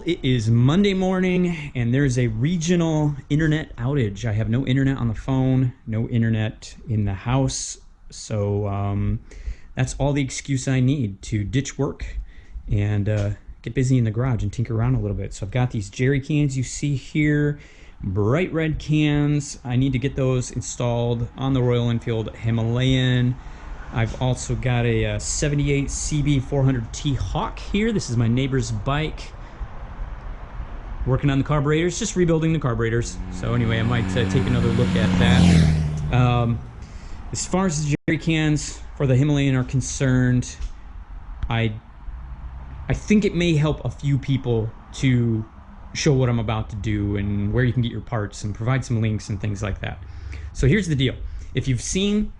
Well, it is Monday morning and there's a regional internet outage. I have no internet on the phone, no internet in the house. So that's all the excuse I need to ditch work and get busy in the garage and tinker around a little bit. So I've got these jerry cans you see here, bright red cans. I need to get those installed on the Royal Enfield Himalayan. I've also got a 78 CB 400T Hawk here. This is my neighbor's bike. Working on the carburetors, just rebuilding the carburetors. So anyway, I might take another look at that. As far as the jerry cans for the Himalayan are concerned, I think it may help a few people to show what I'm about to do and where you can get your parts and provide some links and things like that. So here's the deal. If you've seen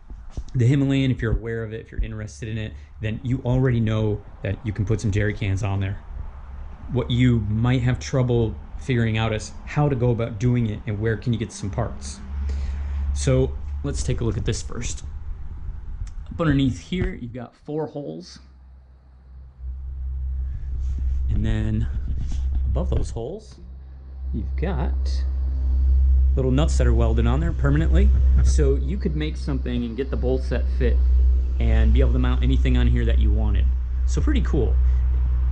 the Himalayan, if you're aware of it, if you're interested in it, then you already know that you can put some jerry cans on there. What you might have trouble figuring out is how to go about doing it and where can you get some parts. So let's take a look at this first. Up underneath here, you've got 4 holes. And then above those holes, you've got little nuts that are welded on there permanently. So you could make something and get the bolt set fit and be able to mount anything on here that you wanted. So pretty cool.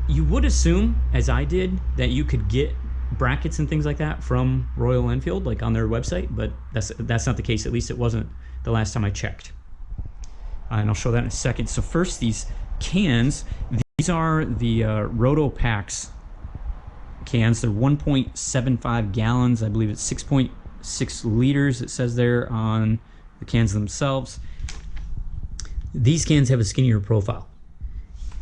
You would assume, as I did, that you could get brackets and things like that from Royal Enfield, like on their website, but that's not the case. At least it wasn't the last time I checked. And I'll show that in a second. So first, these cans, these are the Rotopax cans. They're 1.75 gallons. I believe it's 6.6 liters. It says there on the cans themselves. These cans have a skinnier profile.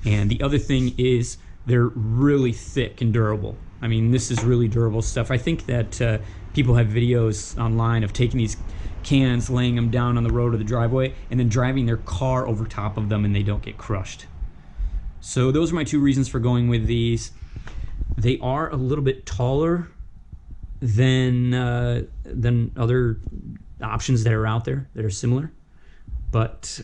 And the other thing is they're really thick and durable. I mean, this is really durable stuff. I think that people have videos online of taking these cans, laying them down on the road or the driveway, and then driving their car over top of them and they don't get crushed. So those are my 2 reasons for going with these. They are a little bit taller than other options that are out there that are similar, but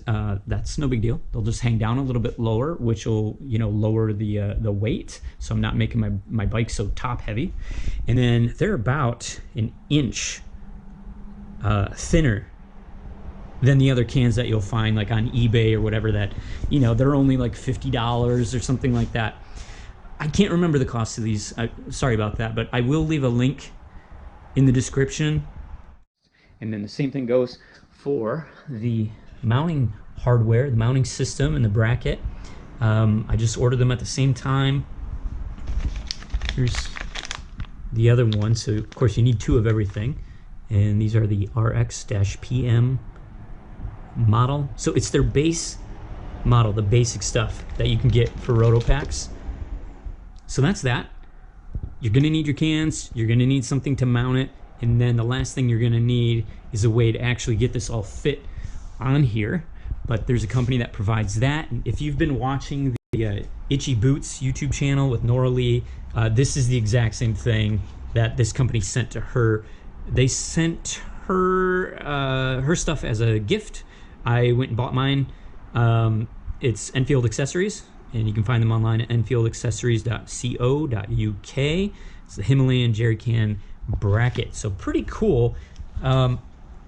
that's no big deal. They'll just hang down a little bit lower, which will, you know, lower the weight, so I'm not making my bike so top heavy. And then they're about an inch thinner than the other cans that you'll find like on eBay or whatever, that, you know, they're only like $50 or something like that. I can't remember the cost of these. Sorry about that, but I will leave a link in the description. And then the same thing goes for the mounting hardware, the mounting system and the bracket. I just ordered them at the same time. Here's the other one. So of course you need 2 of everything. And these are the RX-PM model. So it's their base model, the basic stuff that you can get for Rotopax. So that's that. You're gonna need your cans, you're gonna need something to mount it, and then the last thing you're gonna need is a way to actually get this all fit on here. But there's a company that provides that. And if you've been watching the Itchy Boots YouTube channel with Nora Lee, this is the exact same thing that this company sent to her. They sent her her stuff as a gift. I went and bought mine. It's Enfield Accessories, and you can find them online at enfieldaccessories.co.uk. It's the Himalayan jerry can bracket. So pretty cool.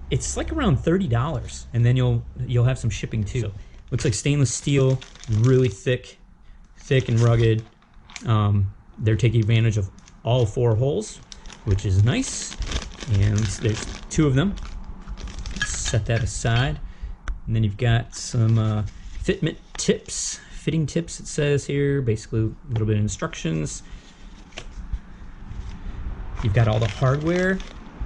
It's like around $30, and then you'll have some shipping too. So, looks like stainless steel, really thick and rugged. They're taking advantage of all 4 holes, which is nice. And there's 2 of them. Set that aside. And then you've got some fitting tips, it says here, basically a little bit of instructions. You've got all the hardware,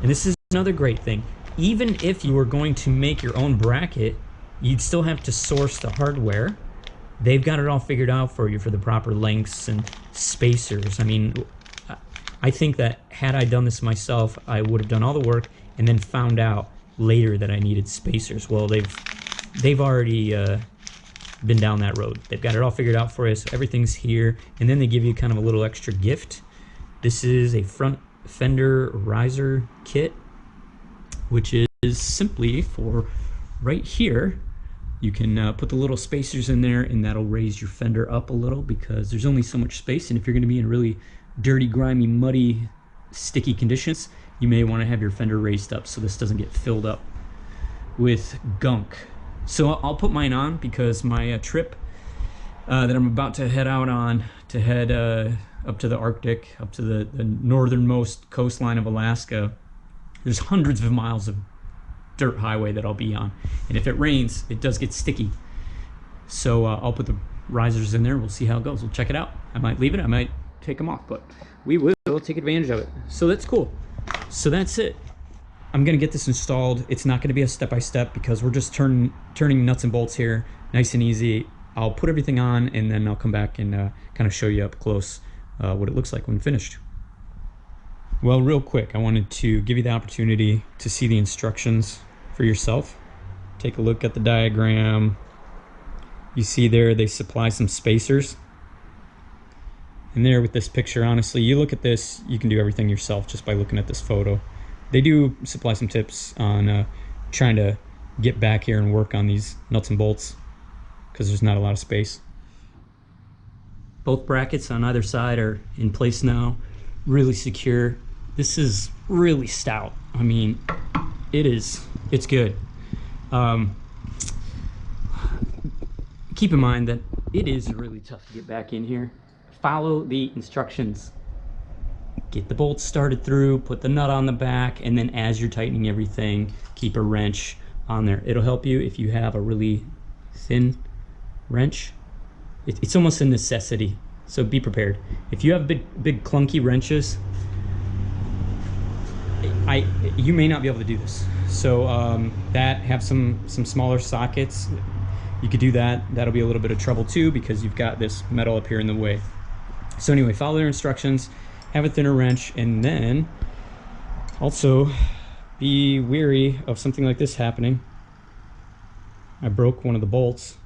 and this is another great thing. Even if you were going to make your own bracket, you'd still have to source the hardware. They've got it all figured out for you for the proper lengths and spacers. I mean, I think that had I done this myself, I would have done all the work and then found out later that I needed spacers. Well, they've already been down that road. They've got it all figured out for you, so everything's here. And then they give you kind of a little extra gift. This is a front fender riser kit, which is simply for right here. You can put the little spacers in there, and that'll raise your fender up a little because there's only so much space. And if you're going to be in really dirty, grimy, muddy, sticky conditions, you may want to have your fender raised up so this doesn't get filled up with gunk. So I'll put mine on because my trip that I'm about to head out on to head up to the Arctic, up to the northernmost coastline of Alaska, there's hundreds of miles of dirt highway that I'll be on. And if it rains, it does get sticky. So I'll put the risers in there. We'll see how it goes. We'll check it out. I might leave it. I might take them off, but we will take advantage of it. So that's cool. So that's it. I'm going to get this installed. It's not going to be a step-by-step because we're just turning nuts and bolts here. Nice and easy. I'll put everything on and then I'll come back and kind of show you up close what it looks like when finished. Well, real quick, I wanted to give you the opportunity to see the instructions for yourself. Take a look at the diagram. You see there they supply some spacers. And there with this picture, honestly, you look at this, you can do everything yourself just by looking at this photo. They do supply some tips on trying to get back here and work on these nuts and bolts because there's not a lot of space. Both brackets on either side are in place now, really secure. This is really stout. I mean, it's good. Keep in mind that it is really tough to get back in here. Follow the instructions. Get the bolts started through, put the nut on the back, and then as you're tightening everything, keep a wrench on there. It'll help you if you have a really thin wrench. It's almost a necessity, so be prepared. If you have big clunky wrenches, you may not be able to do this. So have some smaller sockets. You could do that. That'll be a little bit of trouble too because you've got this metal up here in the way. So anyway, follow their instructions, have a thinner wrench, and then also be wary of something like this happening. I broke one of the bolts.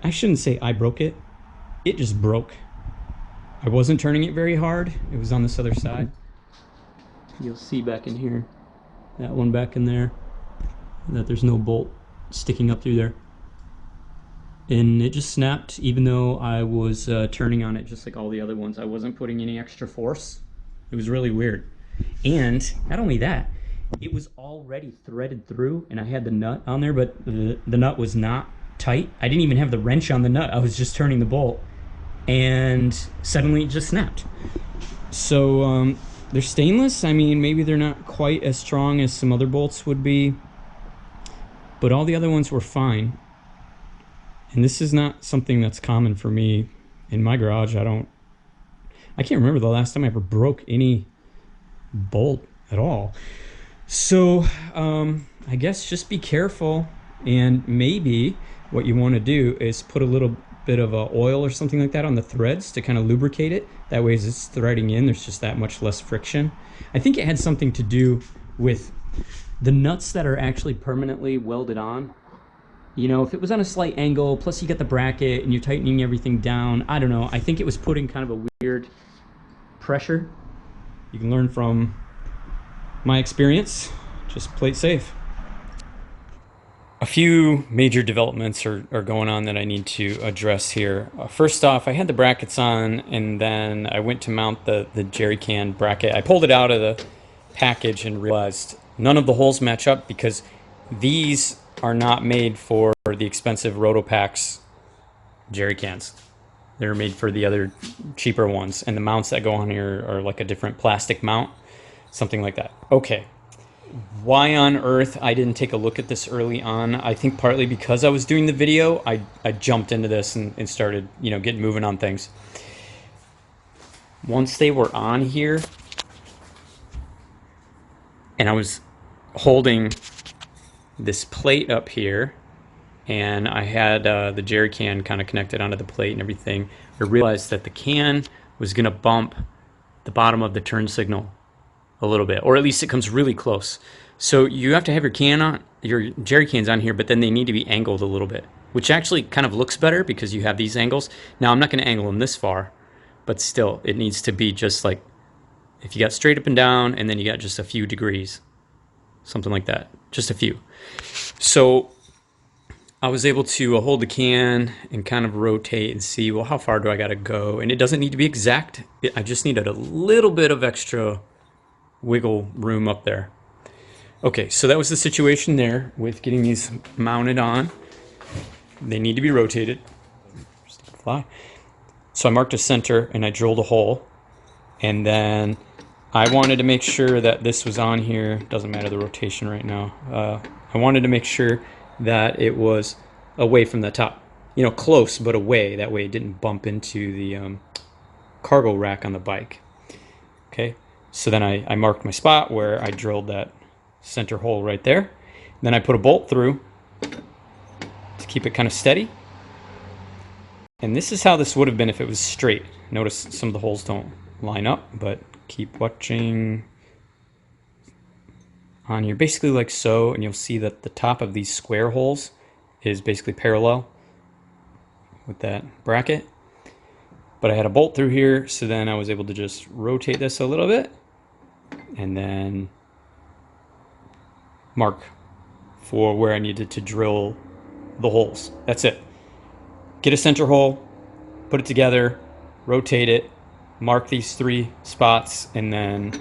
I shouldn't say I broke it. It just broke. I wasn't turning it very hard. It was on this other side. You'll see back in here, that one back in there, that there's no bolt sticking up through there. And it just snapped even though I was turning on it just like all the other ones. I wasn't putting any extra force. It was really weird. And not only that, it was already threaded through and I had the nut on there, but the nut was not tight. I didn't even have the wrench on the nut. I was just turning the bolt and suddenly it just snapped. So they're stainless. I mean, maybe they're not quite as strong as some other bolts would be, but all the other ones were fine. And this is not something that's common for me in my garage. I can't remember the last time I ever broke any bolt at all. So I guess just be careful, and maybe what you want to do is put a little bit of oil or something like that on the threads to kind of lubricate it. That way as it's threading in, there's just that much less friction. I think it had something to do with the nuts that are actually permanently welded on. You know, if it was on a slight angle, plus you got the bracket and you're tightening everything down, I don't know. I think it was putting kind of a weird pressure. You can learn from my experience. Just play it safe. A few major developments are going on that I need to address here. First off, I had the brackets on and then I went to mount the jerry can bracket. I pulled it out of the package and realized none of the holes match up because these are not made for the expensive Rotopax jerry cans. They're made for the other cheaper ones, and the mounts that go on here are like a different plastic mount, something like that. Okay, why on earth I didn't take a look at this early on? I think partly because I was doing the video, I jumped into this and started, you know, getting moving on things. Once they were on here, and I was holding this plate up here, and I had the jerry can kind of connected onto the plate and everything, I realized that the can was going to bump the bottom of the turn signal a little bit, or at least it comes really close. So you have to have your jerry cans on here, but then they need to be angled a little bit, which actually kind of looks better because you have these angles. Now I'm not going to angle them this far, but still it needs to be just like if you got straight up and down and then you got just a few degrees, something like that, just a few. So I was able to hold the can and kind of rotate and see, well, how far do I got to go? And it doesn't need to be exact. I just needed a little bit of extra wiggle room up there. Okay, so that was the situation there with getting these mounted on. They need to be rotated. Fly. So I marked a center and I drilled a hole. And then I wanted to make sure that this was on here. Doesn't matter the rotation right now. I wanted to make sure that it was away from the top. You know, close, but away. That way it didn't bump into the cargo rack on the bike. Okay, so then I marked my spot where I drilled that center hole right there. Then I put a bolt through to keep it kind of steady. And this is how this would have been if it was straight. Notice some of the holes don't line up, but keep watching on here, basically like so, and you'll see that the top of these square holes is basically parallel with that bracket. But I had a bolt through here, so then I was able to just rotate this a little bit and then mark for where I needed to drill the holes. That's it. Get a center hole, put it together, rotate it, mark these 3 spots, and then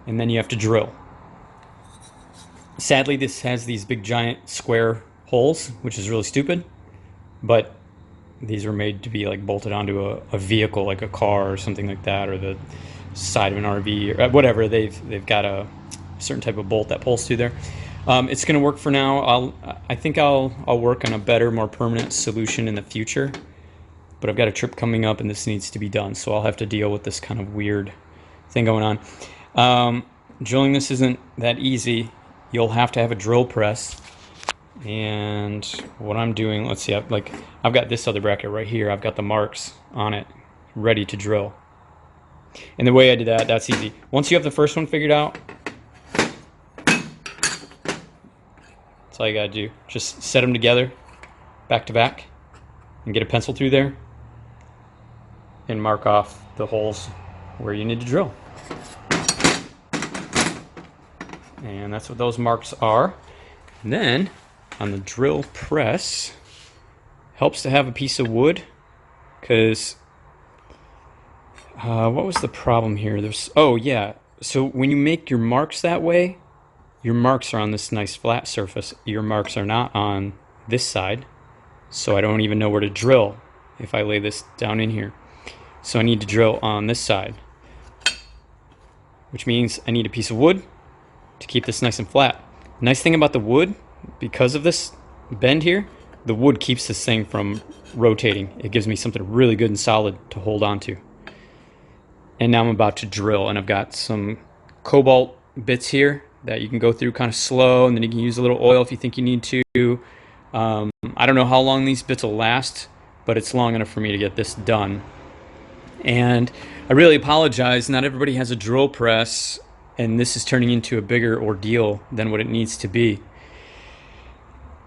you have to drill. Sadly, this has these big giant square holes, which is really stupid, but these were made to be like bolted onto a vehicle, like a car or something like that, or the side of an RV or whatever. They've got a certain type of bolt that pulls through there. It's going to work for now. I think I'll work on a better, more permanent solution in the future. But I've got a trip coming up and this needs to be done, so I'll have to deal with this kind of weird thing going on. Drilling this isn't that easy. You'll have to have a drill press. And what I'm doing, let's see, I've got this other bracket right here. I've got the marks on it ready to drill. And the way I did that, that's easy. Once you have the first one figured out, that's all you gotta do. Just set them together, back to back, and get a pencil through there and mark off the holes where you need to drill. And that's what those marks are. And then on the drill press, helps to have a piece of wood, because what was the problem here? Oh yeah, so when you make your marks that way, your marks are on this nice flat surface. Your marks are not on this side, so I don't even know where to drill if I lay this down in here. So I need to drill on this side, which means I need a piece of wood to keep this nice and flat. Nice thing about the wood, because of this bend here, the wood keeps this thing from rotating. It gives me something really good and solid to hold on to. And now I'm about to drill, and I've got some cobalt bits here that you can go through kind of slow, and then you can use a little oil if you think you need to. I don't know how long these bits will last, but it's long enough for me to get this done. And I really apologize, not everybody has a drill press, and this is turning into a bigger ordeal than what it needs to be.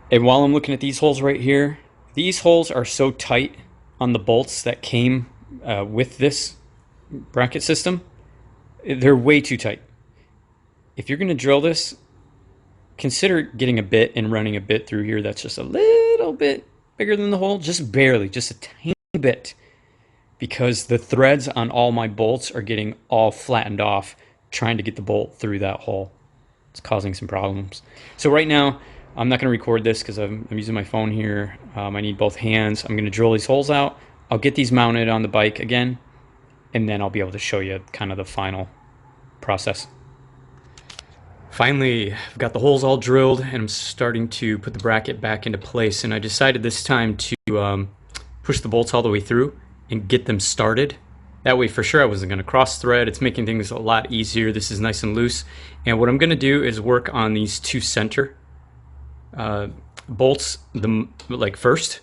And while I'm looking at these holes right here, these holes are so tight on the bolts that came with this bracket system. They're way too tight. If you're going to drill this, consider getting a bit and running a bit through here that's just a little bit bigger than the hole, just barely, just a tiny bit, because the threads on all my bolts are getting all flattened off trying to get the bolt through that hole. It's causing some problems. So right now, I'm not going to record this because I'm using my phone here. I need both hands. I'm going to drill these holes out. I'll get these mounted on the bike again, and then I'll be able to show you kind of the final process. Finally, I've got the holes all drilled, and I'm starting to put the bracket back into place. And I decided this time to push the bolts all the way through and get them started. That way, for sure, I wasn't going to cross thread. It's making things a lot easier. This is nice and loose. And what I'm going to do is work on these 2 center bolts first,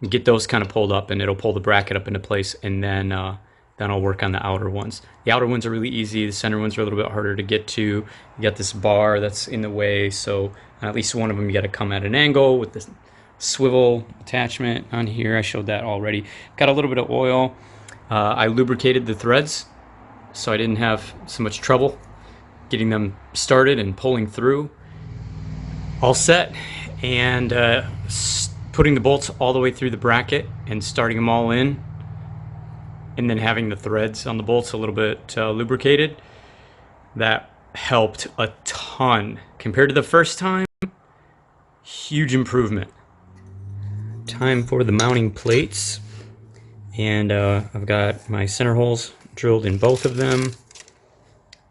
get those kind of pulled up, and it'll pull the bracket up into place, and then I'll work on the outer ones. The outer ones are really easy. The center ones are a little bit harder to get to. You got this bar that's in the way, so at least one of them you got to come at an angle with this swivel attachment on here. I showed that already. Got a little bit of oil. I lubricated the threads so I didn't have so much trouble getting them started and pulling through. All set, and putting the bolts all the way through the bracket and starting them all in, and then having the threads on the bolts a little bit lubricated, that helped a ton compared to the first time. Huge improvement. Time for the mounting plates, and I've got my center holes drilled in both of them,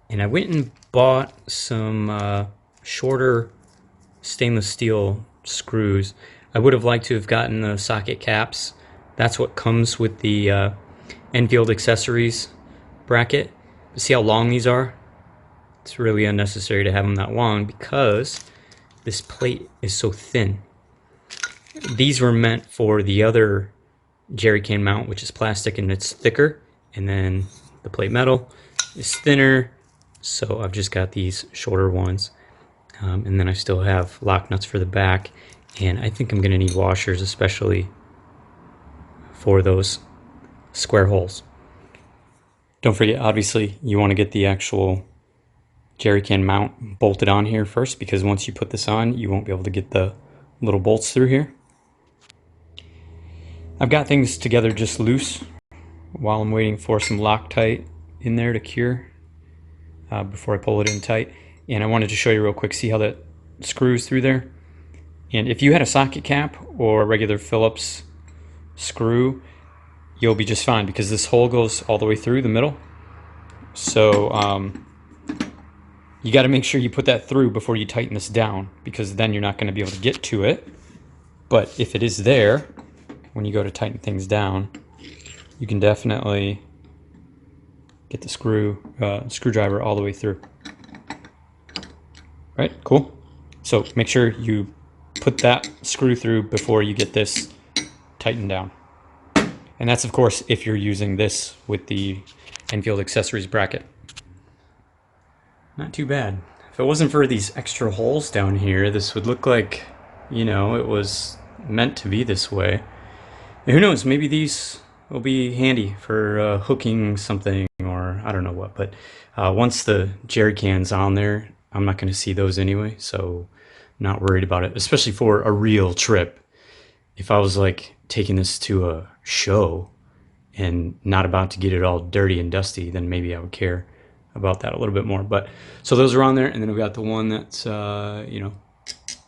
and I went and bought some shorter stainless steel screws. I would have liked to have gotten the socket caps. That's what comes with the Enfield Accessories bracket. But see how long these are? It's really unnecessary to have them that long because this plate is so thin. These were meant for the other jerry can mount, which is plastic and it's thicker, and then the plate metal is thinner, so I've just got these shorter ones. And then I still have lock nuts for the back, and I think I'm going to need washers, especially for those square holes. Don't forget, obviously, you want to get the actual jerry can mount bolted on here first, because once you put this on, you won't be able to get the little bolts through here. I've got things together just loose while I'm waiting for some Loctite in there to cure before I pull it in tight. And I wanted to show you real quick, see how that screws through there. And if you had a socket cap or a regular Phillips screw, you'll be just fine, because this hole goes all the way through the middle. So you got to make sure you put that through before you tighten this down, because then you're not going to be able to get to it. But if it is there, when you go to tighten things down, you can definitely get the screwdriver all the way through. Right, cool. So make sure you put that screw through before you get this tightened down. And that's, of course, if you're using this with the Enfield Accessories bracket. Not too bad. If it wasn't for these extra holes down here, this would look like, you know, it was meant to be this way. And who knows, maybe these will be handy for hooking something, or I don't know what. But once the jerry can's on there, I'm not going to see those anyway, so I'm not worried about it, especially for a real trip. If I was like taking this to a show and not about to get it all dirty and dusty, then maybe I would care about that a little bit more. But so those are on there, and then we've got the one that's you know,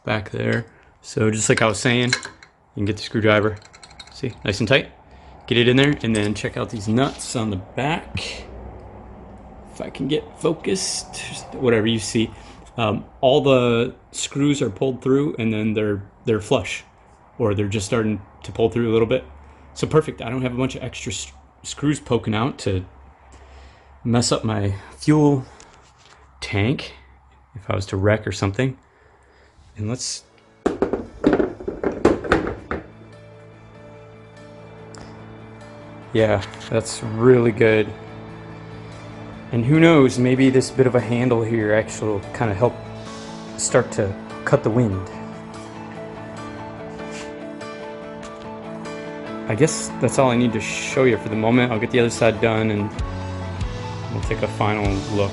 back there. So just like I was saying, you can get the screwdriver, see, nice and tight, get it in there, and then check out these nuts on the back. If I can get focused, whatever you see, all the screws are pulled through, and then they're flush, or they're just starting to pull through a little bit. So perfect. I don't have a bunch of extra screws poking out to mess up my fuel tank if I was to wreck or something. And let's yeah, that's really good. And who knows, maybe this bit of a handle here actually will kind of help start to cut the wind. I guess that's all I need to show you for the moment. I'll get the other side done and we'll take a final look.